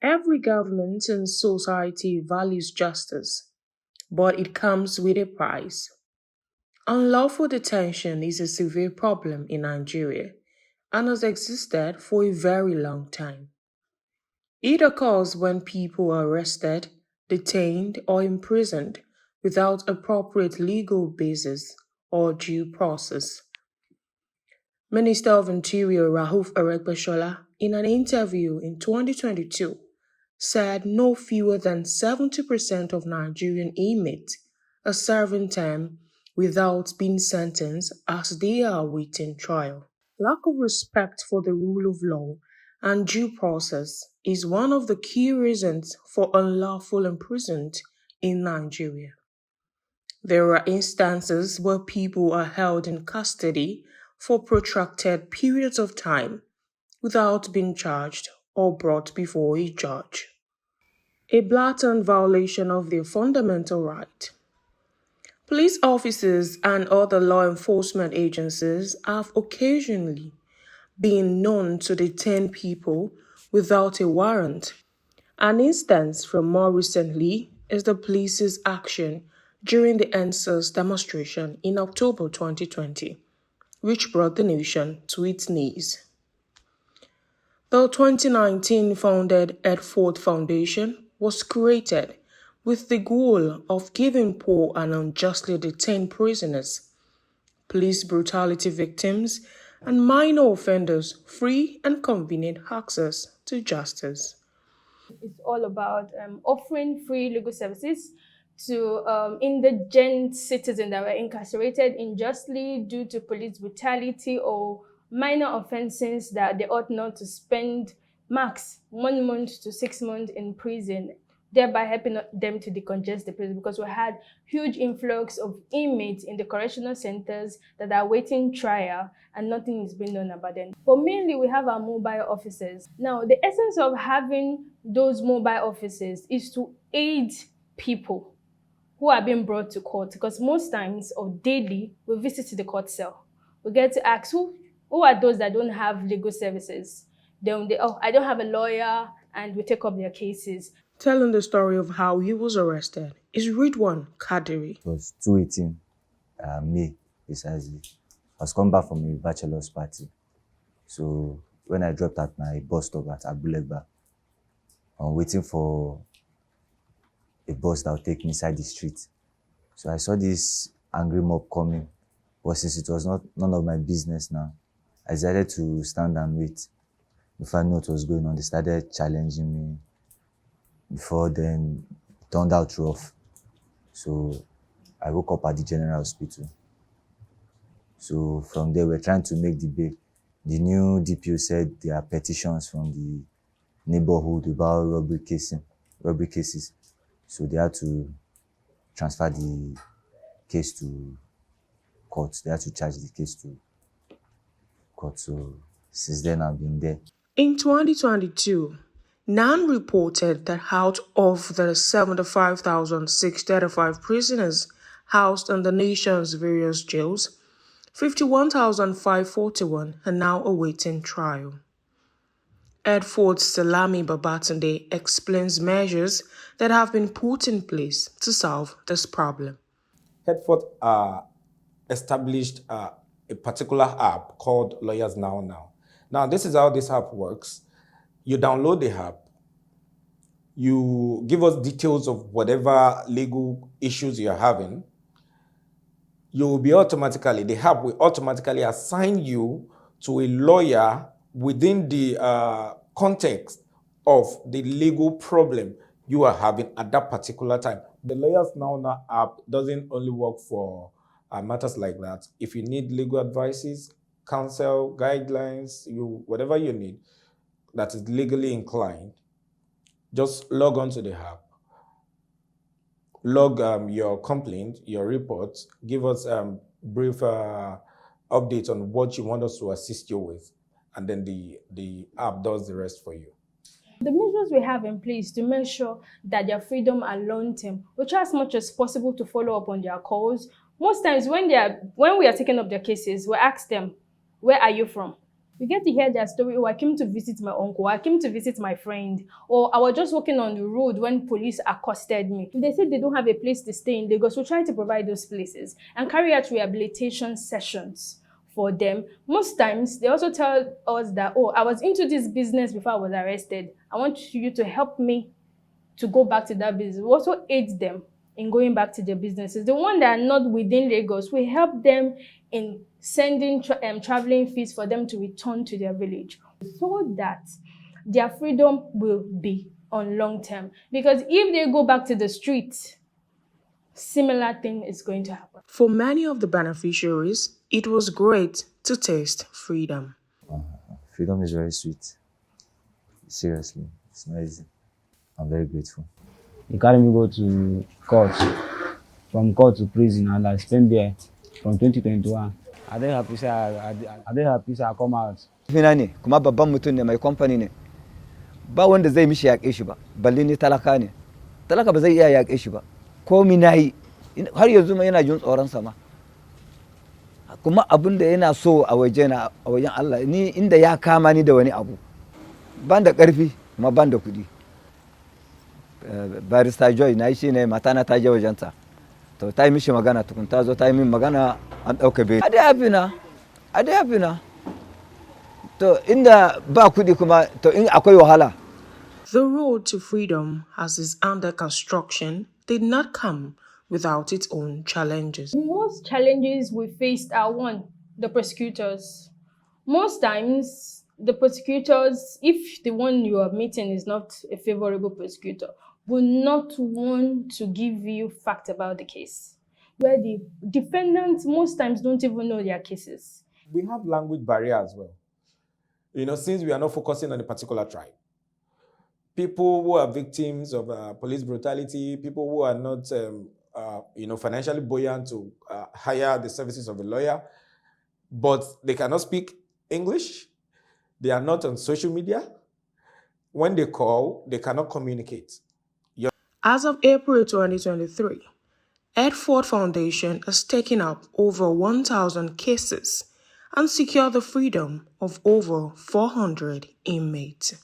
Every government and society values justice, but it comes with a price. Unlawful detention is a severe problem in Nigeria and has existed for a very long time. It occurs when people are arrested, detained, or imprisoned without appropriate legal basis or due process. Minister of Interior Rahuf Aregbesola, in an interview in 2022, said no fewer than 70% of Nigerian inmates are serving time without being sentenced as they are awaiting trial. Lack of respect for the rule of law and due process is one of the key reasons for unlawful imprisonment in Nigeria. There are instances where people are held in custody for protracted periods of time without being charged or brought before a judge. A blatant violation of their fundamental right. Police officers and other law enforcement agencies have occasionally been known to detain people without a warrant. An instance from more recently is the police's action during the NSAS demonstration in October 2020, which brought the nation to its knees. The 2019 founded Headfort Foundation was created with the goal of giving poor and unjustly detained prisoners, police brutality victims, and minor offenders free and convenient access to justice. It's all about offering free legal services to indigent citizens that were incarcerated unjustly due to police brutality or minor offenses that they ought not to spend max 1 month to 6 months in prison, thereby helping them to decongest the prison, because we had huge influx of inmates in the correctional centers that are waiting trial and nothing is being done about them. But mainly we have our mobile officers. Now, the essence of having those mobile officers is to aid people who are being brought to court, because most times or daily we visit the court cell. We get to ask who are those that don't have legal services. Then oh, I don't have a lawyer, and we take up their cases. Telling the story of how he was arrested is Ridwan Kadiri. It was 218 May, precisely. I was coming back from a bachelor's party. So when I dropped at my bus stop at Abulegba, I'm waiting for a bus that would take me inside the street. So I saw this angry mob coming. But since it was none of my business now, I decided to stand and wait. Before I knew what was going on, they started challenging me. Before then, it turned out rough. So I woke up at the general hospital. So from there, we're trying to make the bail. The new DPO said there are petitions from the neighborhood about robbery cases. So they had to transfer the case to court. They had to charge the case to court. So since then, I've been there. In 2022, NAN reported that out of the 75,635 prisoners housed in the nation's various jails, 51,541 are now awaiting trial. Headfort's Salami Babatunde explains measures that have been put in place to solve this problem. Headfort established a particular app called Lawyers Now. Now, this is how this app works. You download the app, you give us details of whatever legal issues you're having. The app will automatically assign you to a lawyer within the context of the legal problem you are having at that particular time. The Lawyers Now app doesn't only work for matters like that. If you need legal advices, counsel, guidelines, whatever you need that is legally inclined, just log on to the app, log your complaint, your reports, give us brief updates on what you want us to assist you with, and then the app does the rest for you. The measures we have in place to make sure that their freedom are long-term, we try as much as possible to follow up on their calls. Most times when we are taking up their cases, we ask them, where are you from? We get to hear their story. Oh, I came to visit my uncle. I came to visit my friend. Or I was just walking on the road when police accosted me. If they say they don't have a place to stay in Lagos, we'll try to provide those places and carry out rehabilitation sessions for them. Most times, they also tell us that, oh, I was into this business before I was arrested. I want you to help me to go back to that business. We also aid them in going back to their businesses. The ones that are not within Lagos, we help them in sending traveling fees for them to return to their village so that their freedom will be on long term. Because if they go back to the streets, similar thing is going to happen. For many of the beneficiaries, it was great to taste freedom. Freedom is very sweet. Seriously, it's not easy. I'm very grateful. He carried me go to court, from court to prison, and I spent there from 2021. I dey happy say I come out. Fina ne kuma babban mutum ne mai kamfani ne. Ba wanda zai mishi yaƙe shi ba, balle ni talaka ne. Talaka ba zai iya yaƙe shi ba. Komi nayi har yanzu ma yana jin tsoron sa ma. Kuma abin da yana so a wajen Allah ni inda ya kama ni da wani abu. Ban da ƙarfi kuma ban da kuɗi. Barista Joy na shi ne matana ta je wajenta. To ta yi mishi magana tukun ta zo ta yi min magana an ɗauka bai. A dai hafi na. To inda ba kuɗi kuma to in akwai wahala. The road to freedom as is under construction did not come without its own challenges. Most challenges we faced are one, the prosecutors. Most times, the prosecutors, if the one you are meeting is not a favorable prosecutor, will not want to give you facts about the case. Where the defendants most times don't even know their cases. We have language barrier as well. Since we are not focusing on a particular tribe. People who are victims of police brutality, people who are not, financially buoyant to hire the services of a lawyer, but they cannot speak English. They are not on social media. When they call, they cannot communicate. As of April 2023, Headfort Foundation has taken up over 1,000 cases and secured the freedom of over 400 inmates.